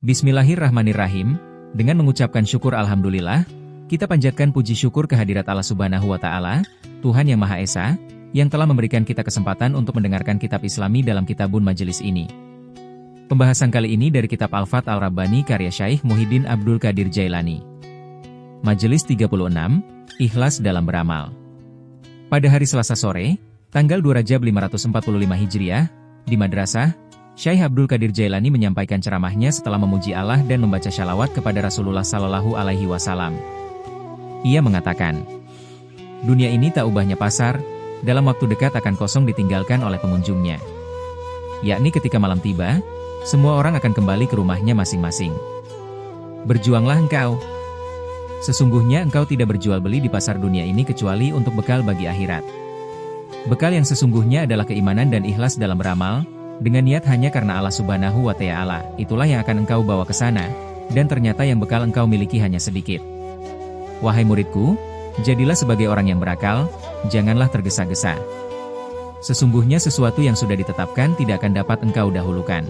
Bismillahirrahmanirrahim, dengan mengucapkan syukur Alhamdulillah, kita panjatkan puji syukur kehadirat Allah Subhanahu wa Ta'ala, Tuhan yang Maha Esa, yang telah memberikan kita kesempatan untuk mendengarkan kitab Islami dalam kitabun majelis ini. Pembahasan kali ini dari kitab Al-Fath Al-Rabbani karya Syaikh Muhyiddin Abdul Qadir Jailani. Majelis 36, Ikhlas dalam beramal. Pada hari Selasa sore, tanggal 2 Rajab 545 Hijriah, di Madrasah, Syaikh Abdul Qadir Jailani menyampaikan ceramahnya setelah memuji Allah dan membaca syalawat kepada Rasulullah Shallallahu Alaihi Wasallam. Ia mengatakan, dunia ini tak ubahnya pasar, dalam waktu dekat akan kosong ditinggalkan oleh pengunjungnya. Yakni ketika malam tiba, semua orang akan kembali ke rumahnya masing-masing. Berjuanglah engkau. Sesungguhnya engkau tidak berjual beli di pasar dunia ini kecuali untuk bekal bagi akhirat. Bekal yang sesungguhnya adalah keimanan dan ikhlas dalam beramal, dengan niat hanya karena Allah Subhanahu wa Ta'ala, itulah yang akan engkau bawa ke sana, dan ternyata yang bekal engkau miliki hanya sedikit. Wahai muridku, jadilah sebagai orang yang berakal, janganlah tergesa-gesa. Sesungguhnya sesuatu yang sudah ditetapkan tidak akan dapat engkau dahulukan.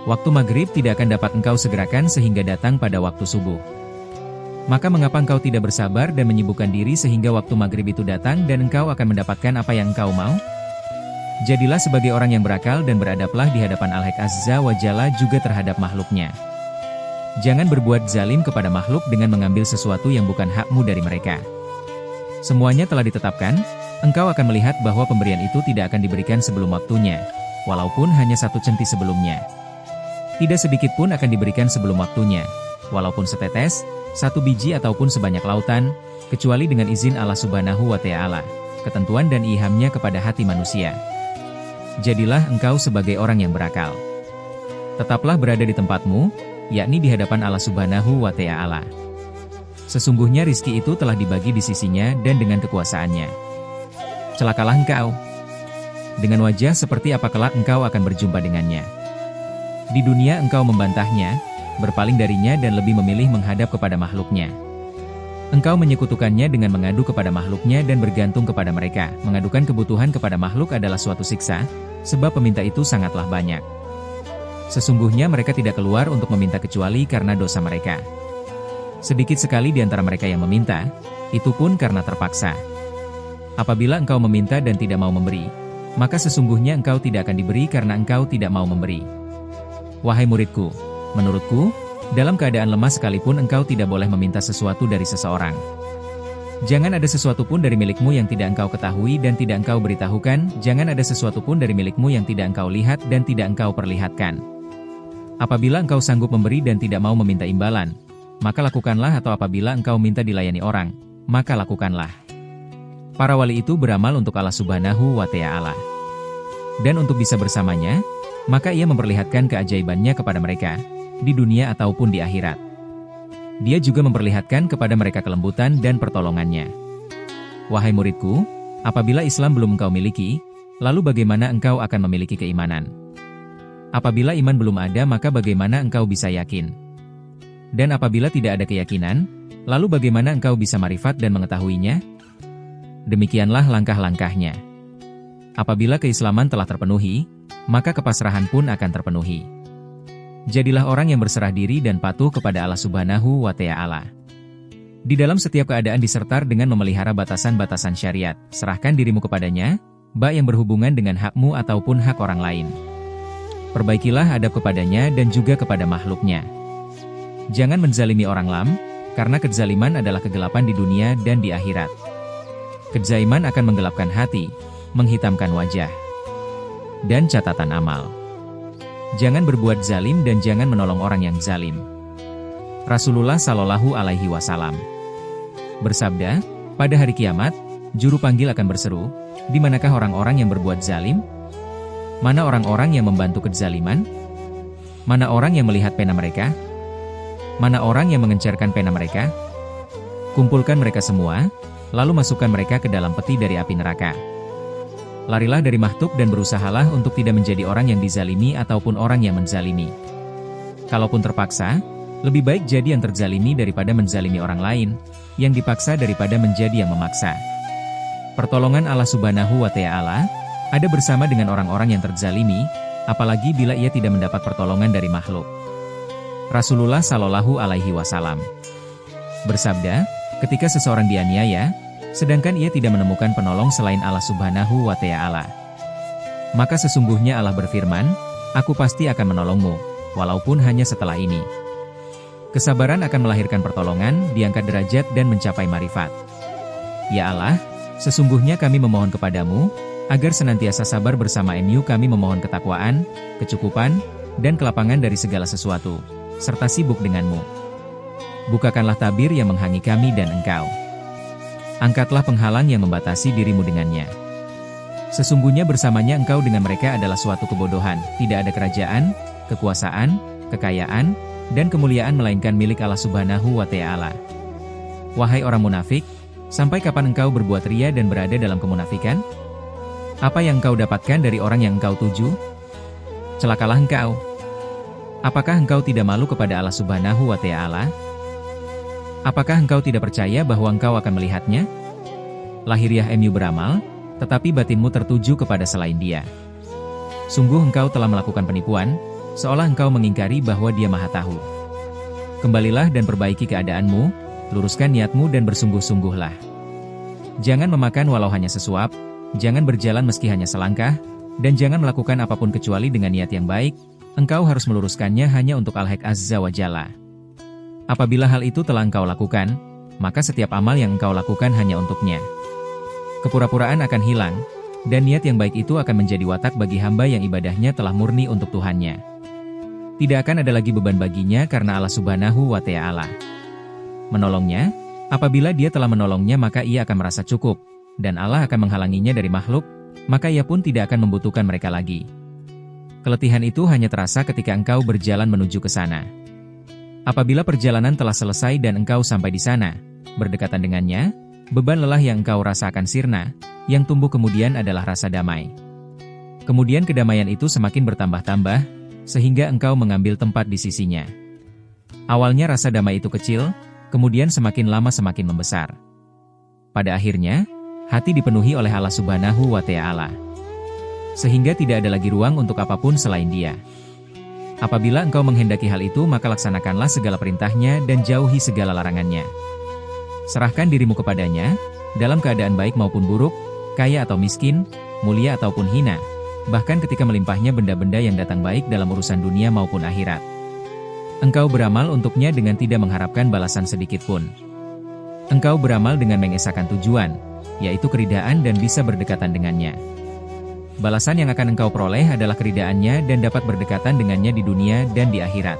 Waktu maghrib tidak akan dapat engkau segerakan sehingga datang pada waktu subuh. Maka mengapa engkau tidak bersabar dan menyibukkan diri sehingga waktu maghrib itu datang dan engkau akan mendapatkan apa yang engkau mau? Jadilah sebagai orang yang berakal dan beradablah di hadapan Al-Haq Azza wa Jalla juga terhadap makhluknya. Jangan berbuat zalim kepada makhluk dengan mengambil sesuatu yang bukan hakmu dari mereka. Semuanya telah ditetapkan, engkau akan melihat bahwa pemberian itu tidak akan diberikan sebelum waktunya, walaupun hanya satu centi sebelumnya. Tidak sedikit pun akan diberikan sebelum waktunya, walaupun setetes, satu biji ataupun sebanyak lautan, kecuali dengan izin Allah Subhanahu wa Ta'ala, ketentuan dan ilhamnya kepada hati manusia. Jadilah engkau sebagai orang yang berakal. Tetaplah berada di tempatmu, yakni di hadapan Allah Subhanahu wa Ta'ala. Sesungguhnya rizki itu telah dibagi di sisinya dan dengan kekuasaannya. Celakalah engkau. Dengan wajah seperti apa kelak engkau akan berjumpa dengannya. Di dunia engkau membantahnya, berpaling darinya dan lebih memilih menghadap kepada makhluknya. Engkau menyekutukannya dengan mengadu kepada makhluknya dan bergantung kepada mereka. Mengadukan kebutuhan kepada makhluk adalah suatu siksa, sebab peminta itu sangatlah banyak. Sesungguhnya mereka tidak keluar untuk meminta kecuali karena dosa mereka. Sedikit sekali di antara mereka yang meminta, itu pun karena terpaksa. Apabila engkau meminta dan tidak mau memberi, maka sesungguhnya engkau tidak akan diberi karena engkau tidak mau memberi. Wahai muridku, menurutku, dalam keadaan lemah sekalipun engkau tidak boleh meminta sesuatu dari seseorang. Jangan ada sesuatu pun dari milikmu yang tidak engkau ketahui dan tidak engkau beritahukan, jangan ada sesuatu pun dari milikmu yang tidak engkau lihat dan tidak engkau perlihatkan. Apabila engkau sanggup memberi dan tidak mau meminta imbalan, maka lakukanlah, atau apabila engkau minta dilayani orang, maka lakukanlah. Para wali itu beramal untuk Allah Subhanahu wa Ta'ala. Dan untuk bisa bersamanya, maka ia memperlihatkan keajaibannya kepada mereka, di dunia ataupun di akhirat. Dia juga memperlihatkan kepada mereka kelembutan dan pertolongannya. Wahai muridku, apabila Islam belum engkau miliki, lalu bagaimana engkau akan memiliki keimanan? Apabila iman belum ada, maka bagaimana engkau bisa yakin? Dan apabila tidak ada keyakinan, lalu bagaimana engkau bisa marifat dan mengetahuinya? Demikianlah langkah-langkahnya. Apabila keislaman telah terpenuhi, maka kepasrahan pun akan terpenuhi. Jadilah orang yang berserah diri dan patuh kepada Allah Subhanahu wa Ta'ala. Di dalam setiap keadaan disertar dengan memelihara batasan-batasan syariat, serahkan dirimu kepadanya, baik yang berhubungan dengan hakmu ataupun hak orang lain. Perbaikilah adab kepadanya dan juga kepada makhluknya. Jangan menzalimi orang lain, karena kezaliman adalah kegelapan di dunia dan di akhirat. Kezaliman akan menggelapkan hati, menghitamkan wajah, dan catatan amal. Jangan berbuat zalim dan jangan menolong orang yang zalim. Rasulullah Shallallahu Alaihi Wasallam bersabda, pada hari kiamat, juru panggil akan berseru, di manakah orang-orang yang berbuat zalim? Mana orang-orang yang membantu kezaliman? Mana orang yang melihat pena mereka? Mana orang yang mengencarkan pena mereka? Kumpulkan mereka semua, lalu masukkan mereka ke dalam peti dari api neraka. Larilah dari makhluk dan berusahalah untuk tidak menjadi orang yang dizalimi ataupun orang yang menzalimi. Kalaupun terpaksa, lebih baik jadi yang terzalimi daripada menzalimi orang lain, yang dipaksa daripada menjadi yang memaksa. Pertolongan Allah Subhanahu wa Ta'ala ada bersama dengan orang-orang yang terzalimi, apalagi bila ia tidak mendapat pertolongan dari makhluk. Rasulullah Shallallahu Alaihi Wasallam bersabda, ketika seseorang dianiaya, sedangkan ia tidak menemukan penolong selain Allah Subhanahu wa Ta'ala, maka sesungguhnya Allah berfirman, Aku pasti akan menolongmu, walaupun hanya setelah ini. Kesabaran akan melahirkan pertolongan, diangkat derajat dan mencapai marifat. Ya Allah, sesungguhnya kami memohon kepadamu, agar senantiasa sabar bersama-Mu. Kami memohon ketakwaan, kecukupan, dan kelapangan dari segala sesuatu, serta sibuk denganmu. Bukakanlah tabir yang menghalangi kami dan Engkau. Angkatlah penghalang yang membatasi dirimu dengannya. Sesungguhnya bersamanya Engkau dengan mereka adalah suatu kebodohan, tidak ada kerajaan, kekuasaan, kekayaan, dan kemuliaan melainkan milik Allah Subhanahu wa Ta'ala. Wahai orang munafik, sampai kapan engkau berbuat ria dan berada dalam kemunafikan? Apa yang engkau dapatkan dari orang yang engkau tuju? Celakalah engkau. Apakah engkau tidak malu kepada Allah Subhanahu wa Ta'ala? Apakah engkau tidak percaya bahwa engkau akan melihatnya? Lahiriahmu beramal, tetapi batinmu tertuju kepada selain Dia. Sungguh engkau telah melakukan penipuan, seolah engkau mengingkari bahwa Dia Maha Tahu. Kembalilah dan perbaiki keadaanmu, luruskan niatmu dan bersungguh-sungguhlah. Jangan memakan walau hanya sesuap, jangan berjalan meski hanya selangkah, dan jangan melakukan apapun kecuali dengan niat yang baik. Engkau harus meluruskannya hanya untuk Al-Haq Azza wa Jalla. Apabila hal itu telah engkau lakukan, maka setiap amal yang engkau lakukan hanya untuknya. Kepura-puraan akan hilang, dan niat yang baik itu akan menjadi watak bagi hamba yang ibadahnya telah murni untuk Tuhannya. Tidak akan ada lagi beban baginya karena Allah Subhanahu wa Ta'ala menolongnya. Apabila Dia telah menolongnya maka ia akan merasa cukup, dan Allah akan menghalanginya dari makhluk, maka ia pun tidak akan membutuhkan mereka lagi. Keletihan itu hanya terasa ketika engkau berjalan menuju ke sana. Apabila perjalanan telah selesai dan engkau sampai di sana, berdekatan dengannya, beban lelah yang engkau rasakan sirna, yang tumbuh kemudian adalah rasa damai. Kemudian kedamaian itu semakin bertambah-tambah, sehingga engkau mengambil tempat di sisinya. Awalnya rasa damai itu kecil, kemudian semakin lama semakin membesar. Pada akhirnya, hati dipenuhi oleh Allah Subhanahu wa Ta'ala, sehingga tidak ada lagi ruang untuk apapun selain Dia. Apabila engkau menghendaki hal itu maka laksanakanlah segala perintahnya dan jauhi segala larangannya. Serahkan dirimu kepadanya, dalam keadaan baik maupun buruk, kaya atau miskin, mulia ataupun hina, bahkan ketika melimpahnya benda-benda yang datang baik dalam urusan dunia maupun akhirat. Engkau beramal untuknya dengan tidak mengharapkan balasan sedikitpun. Engkau beramal dengan mengesahkan tujuan, yaitu keridaan dan bisa berdekatan dengannya. Balasan yang akan engkau peroleh adalah keridaannya dan dapat berdekatan dengannya di dunia dan di akhirat.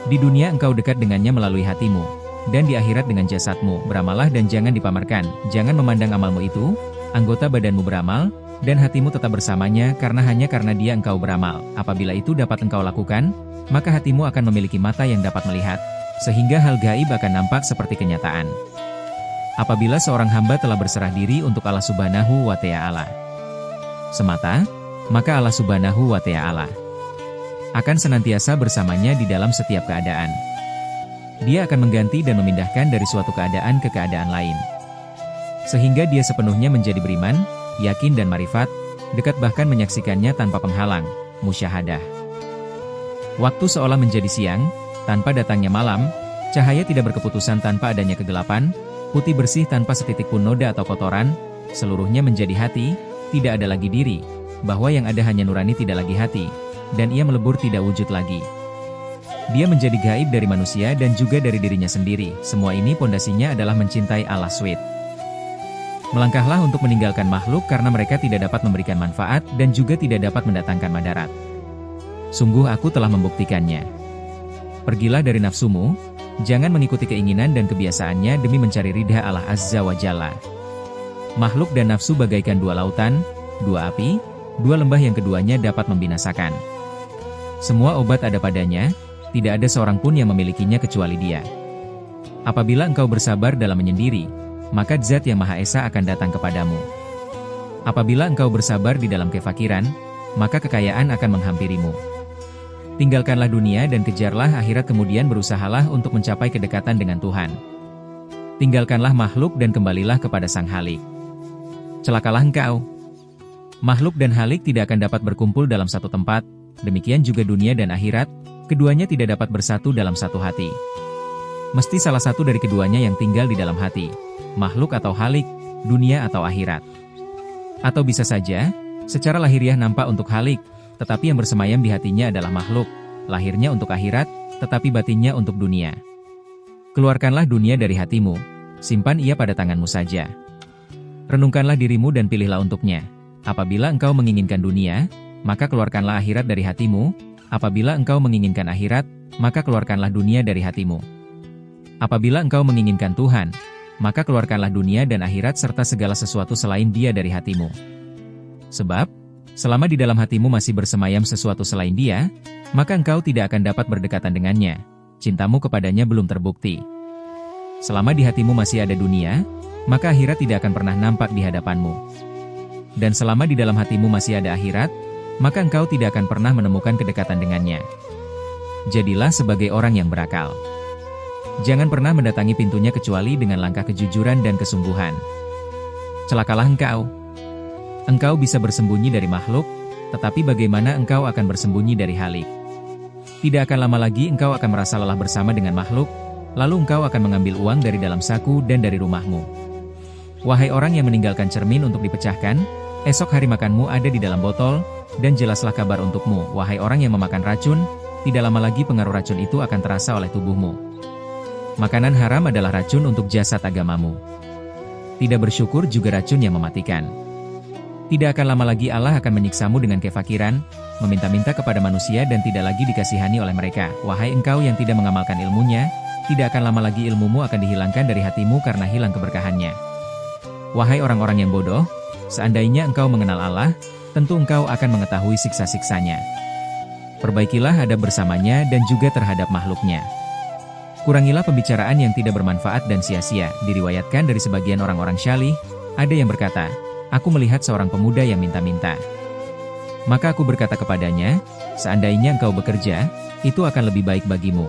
Di dunia engkau dekat dengannya melalui hatimu, dan di akhirat dengan jasadmu. Beramalah dan jangan dipamerkan, jangan memandang amalmu itu, anggota badanmu beramal, dan hatimu tetap bersamanya hanya karena Dia engkau beramal. Apabila itu dapat engkau lakukan, maka hatimu akan memiliki mata yang dapat melihat, sehingga hal gaib akan nampak seperti kenyataan. Apabila seorang hamba telah berserah diri untuk Allah Subhanahu wa Ta'ala semata, maka Allah Subhanahu wa Ta'ala akan senantiasa bersamanya di dalam setiap keadaan. Dia akan mengganti dan memindahkan dari suatu keadaan ke keadaan lain, sehingga dia sepenuhnya menjadi beriman, yakin dan marifat, dekat bahkan menyaksikannya tanpa penghalang, musyahadah. Waktu seolah menjadi siang, tanpa datangnya malam, cahaya tidak berkeputusan tanpa adanya kegelapan, putih bersih tanpa setitik pun noda atau kotoran, seluruhnya menjadi hati, tidak ada lagi diri, bahwa yang ada hanya nurani tidak lagi hati, dan ia melebur tidak wujud lagi. Dia menjadi gaib dari manusia dan juga dari dirinya sendiri. Semua ini pondasinya adalah mencintai Allah SWT. Melangkahlah untuk meninggalkan makhluk karena mereka tidak dapat memberikan manfaat dan juga tidak dapat mendatangkan madarat. Sungguh aku telah membuktikannya. Pergilah dari nafsumu, jangan mengikuti keinginan dan kebiasaannya demi mencari ridha Allah Azza wa Jalla. Makhluk dan nafsu bagaikan dua lautan, dua api, dua lembah yang keduanya dapat membinasakan. Semua obat ada padanya, tidak ada seorang pun yang memilikinya kecuali Dia. Apabila engkau bersabar dalam menyendiri, maka Zat yang Maha Esa akan datang kepadamu. Apabila engkau bersabar di dalam kefakiran, maka kekayaan akan menghampirimu. Tinggalkanlah dunia dan kejarlah akhirat, kemudian berusahalah untuk mencapai kedekatan dengan Tuhan. Tinggalkanlah makhluk dan kembalilah kepada Sang Halik. Celakalah engkau. Makhluk dan Halik tidak akan dapat berkumpul dalam satu tempat, demikian juga dunia dan akhirat, Keduanya tidak dapat bersatu dalam satu hati. Mesti salah satu dari keduanya yang tinggal di dalam hati, makhluk atau halik, dunia atau akhirat. Atau bisa saja, secara lahiriah nampak untuk halik, tetapi yang bersemayam di hatinya adalah makhluk, lahirnya untuk akhirat, tetapi batinnya untuk dunia. Keluarkanlah dunia dari hatimu, simpan ia pada tanganmu saja. Renungkanlah dirimu dan pilihlah untuknya. Apabila engkau menginginkan dunia, maka keluarkanlah akhirat dari hatimu. Apabila engkau menginginkan akhirat, maka keluarkanlah dunia dari hatimu. Apabila engkau menginginkan Tuhan, maka keluarkanlah dunia dan akhirat serta segala sesuatu selain Dia dari hatimu. Sebab, selama di dalam hatimu masih bersemayam sesuatu selain Dia, maka engkau tidak akan dapat berdekatan dengannya. Cintamu kepadanya belum terbukti. Selama di hatimu masih ada dunia, maka akhirat tidak akan pernah nampak di hadapanmu. Dan selama di dalam hatimu masih ada akhirat, maka engkau tidak akan pernah menemukan kedekatan dengannya. Jadilah sebagai orang yang berakal. Jangan pernah mendatangi pintunya kecuali dengan langkah kejujuran dan kesungguhan. Celakalah engkau. Engkau bisa bersembunyi dari makhluk, tetapi bagaimana engkau akan bersembunyi dari halik? Tidak akan lama lagi engkau akan merasa lelah bersama dengan makhluk, lalu engkau akan mengambil uang dari dalam saku dan dari rumahmu. Wahai orang yang meninggalkan cermin untuk dipecahkan, esok hari makanmu ada di dalam botol, dan jelaslah kabar untukmu, wahai orang yang memakan racun, tidak lama lagi pengaruh racun itu akan terasa oleh tubuhmu. Makanan haram adalah racun untuk jasad agamamu. Tidak bersyukur juga racun yang mematikan. Tidak akan lama lagi Allah akan menyiksamu dengan kefakiran, meminta-minta kepada manusia dan tidak lagi dikasihani oleh mereka. Wahai engkau yang tidak mengamalkan ilmunya, tidak akan lama lagi ilmumu akan dihilangkan dari hatimu karena hilang keberkahannya. Wahai orang-orang yang bodoh, seandainya engkau mengenal Allah, tentu engkau akan mengetahui siksa-siksanya. Perbaikilah adab bersamanya dan juga terhadap makhluknya. Kurangilah pembicaraan yang tidak bermanfaat dan sia-sia. Diriwayatkan dari sebagian orang-orang syalih, ada yang berkata, aku melihat seorang pemuda yang minta-minta. Maka aku berkata kepadanya, seandainya engkau bekerja, itu akan lebih baik bagimu.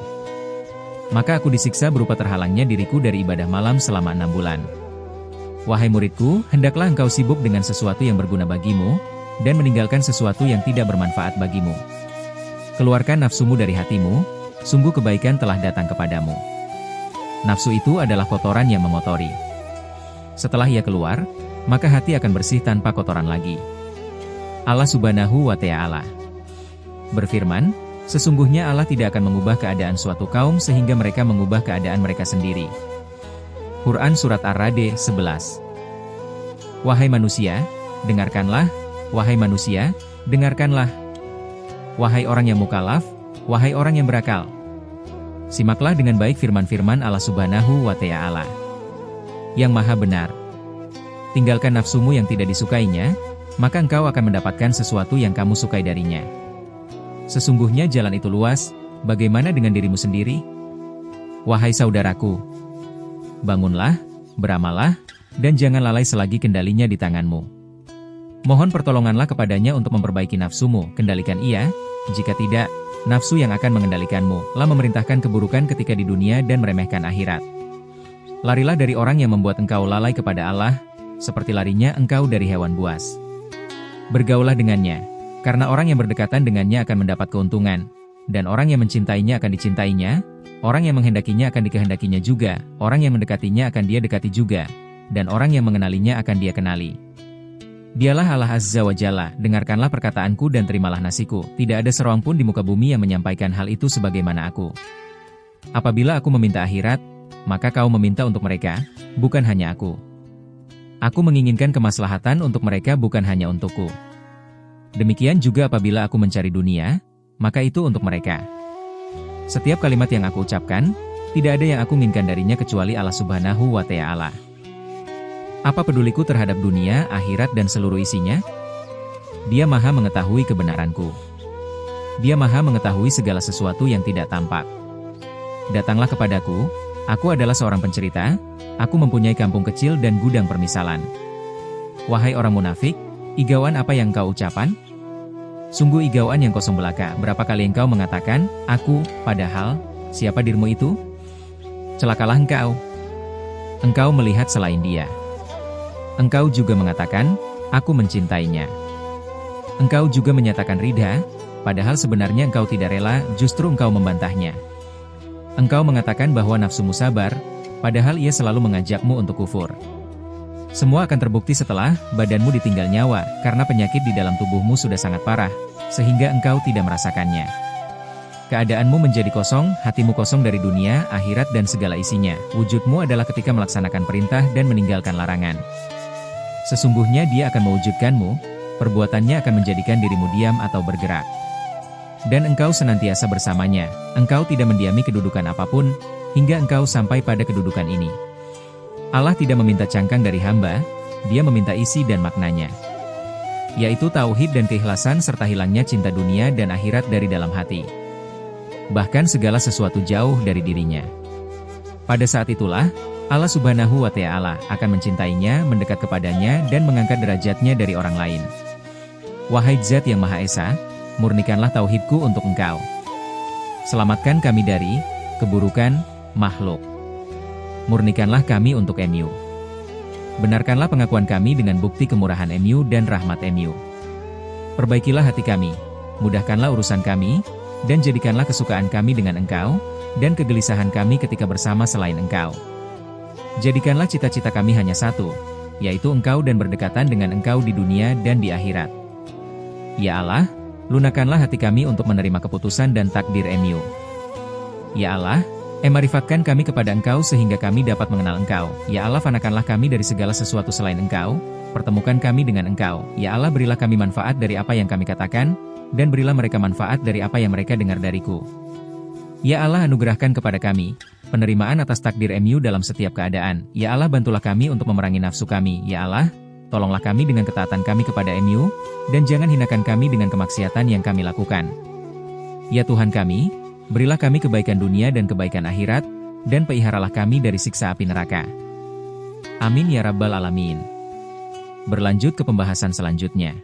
Maka aku disiksa berupa terhalangnya diriku dari ibadah malam selama 6 bulan. Wahai muridku, hendaklah engkau sibuk dengan sesuatu yang berguna bagimu, dan meninggalkan sesuatu yang tidak bermanfaat bagimu. Keluarkan nafsumu dari hatimu, sungguh kebaikan telah datang kepadamu. Nafsu itu adalah kotoran yang mengotori. Setelah ia keluar, maka hati akan bersih tanpa kotoran lagi. Allah Subhanahu wa Ta'ala berfirman, sesungguhnya Allah tidak akan mengubah keadaan suatu kaum sehingga mereka mengubah keadaan mereka sendiri. Quran Surat Ar-Ra'd 11. Wahai manusia, dengarkanlah. Wahai manusia, dengarkanlah. Wahai orang yang mukallaf, wahai orang yang berakal. Simaklah dengan baik firman-firman Allah Subhanahu wa Ta'ala yang maha benar. Tinggalkan nafsumu yang tidak disukainya, maka engkau akan mendapatkan sesuatu yang kamu sukai darinya. Sesungguhnya jalan itu luas, bagaimana dengan dirimu sendiri? Wahai saudaraku, bangunlah, beramallah, dan jangan lalai selagi kendalinya di tanganmu. Mohon pertolonganlah kepadanya untuk memperbaiki nafsumu, kendalikan ia, jika tidak, nafsu yang akan mengendalikanmu, lah memerintahkan keburukan ketika di dunia dan meremehkan akhirat. Larilah dari orang yang membuat engkau lalai kepada Allah, seperti larinya engkau dari hewan buas. Bergaulah dengannya, karena orang yang berdekatan dengannya akan mendapat keuntungan, dan orang yang mencintainya akan dicintainya, orang yang menghendakinya akan dikehendakinya juga, orang yang mendekatinya akan dia dekati juga, dan orang yang mengenalinya akan dia kenali. Dialah Allah Azza wa Jalla, dengarkanlah perkataanku dan terimalah nasiku, tidak ada seorang pun di muka bumi yang menyampaikan hal itu sebagaimana aku. Apabila aku meminta akhirat, maka kau meminta untuk mereka, bukan hanya aku. Aku menginginkan kemaslahatan untuk mereka bukan hanya untukku. Demikian juga apabila aku mencari dunia, maka itu untuk mereka. Setiap kalimat yang aku ucapkan, tidak ada yang aku inginkan darinya kecuali Allah Subhanahu wa Ta'ala. Apa peduliku terhadap dunia, akhirat dan seluruh isinya? Dia maha mengetahui kebenaranku. Dia maha mengetahui segala sesuatu yang tidak tampak. Datanglah kepadaku, aku adalah seorang pencerita, aku mempunyai kampung kecil dan gudang permisalan. Wahai orang munafik, igauan apa yang kau ucapan? Sungguh igauan yang kosong belaka, berapa kali engkau mengatakan, aku, padahal, siapa dirimu itu? Celakalah engkau. Engkau melihat selain dia. Engkau juga mengatakan, aku mencintainya. Engkau juga menyatakan ridha, padahal sebenarnya engkau tidak rela, justru engkau membantahnya. Engkau mengatakan bahwa nafsumu sabar, padahal ia selalu mengajakmu untuk kufur. Semua akan terbukti setelah badanmu ditinggal nyawa, karena penyakit di dalam tubuhmu sudah sangat parah, sehingga engkau tidak merasakannya. Keadaanmu menjadi kosong, hatimu kosong dari dunia, akhirat dan segala isinya. Wujudmu adalah ketika melaksanakan perintah dan meninggalkan larangan. Sesungguhnya dia akan mewujudkanmu, perbuatannya akan menjadikan dirimu diam atau bergerak. Dan engkau senantiasa bersamanya, engkau tidak mendiami kedudukan apapun, hingga engkau sampai pada kedudukan ini. Allah tidak meminta cangkang dari hamba, dia meminta isi dan maknanya. Yaitu tauhid dan keikhlasan serta hilangnya cinta dunia dan akhirat dari dalam hati. Bahkan segala sesuatu jauh dari dirinya. Pada saat itulah, Allah Subhanahu wa Ta'ala akan mencintainya, mendekat kepadanya dan mengangkat derajatnya dari orang lain. Wahai Zat yang Maha Esa, murnikanlah tauhidku untuk engkau. Selamatkan kami dari keburukan makhluk. Murnikanlah kami untuk MU. Benarkanlah pengakuan kami dengan bukti kemurahan MU dan rahmat MU. Perbaikilah hati kami, mudahkanlah urusan kami, dan jadikanlah kesukaan kami dengan engkau, dan kegelisahan kami ketika bersama selain engkau. Jadikanlah cita-cita kami hanya satu, yaitu engkau dan berdekatan dengan engkau di dunia dan di akhirat. Ya Allah, lunakanlah hati kami untuk menerima keputusan dan takdir MU. Ya Allah, marifatkan kami kepada engkau sehingga kami dapat mengenal engkau. Ya Allah, fanakanlah kami dari segala sesuatu selain engkau, pertemukan kami dengan engkau. Ya Allah, berilah kami manfaat dari apa yang kami katakan, dan berilah mereka manfaat dari apa yang mereka dengar dariku. Ya Allah, anugerahkan kepada kami penerimaan atas takdir MU dalam setiap keadaan. Ya Allah, bantulah kami untuk memerangi nafsu kami. Ya Allah, tolonglah kami dengan ketaatan kami kepada MU, dan jangan hinakan kami dengan kemaksiatan yang kami lakukan. Ya Tuhan kami, berilah kami kebaikan dunia dan kebaikan akhirat, dan peliharalah kami dari siksa api neraka. Amin ya Rabbal Alamin. Berlanjut ke pembahasan selanjutnya.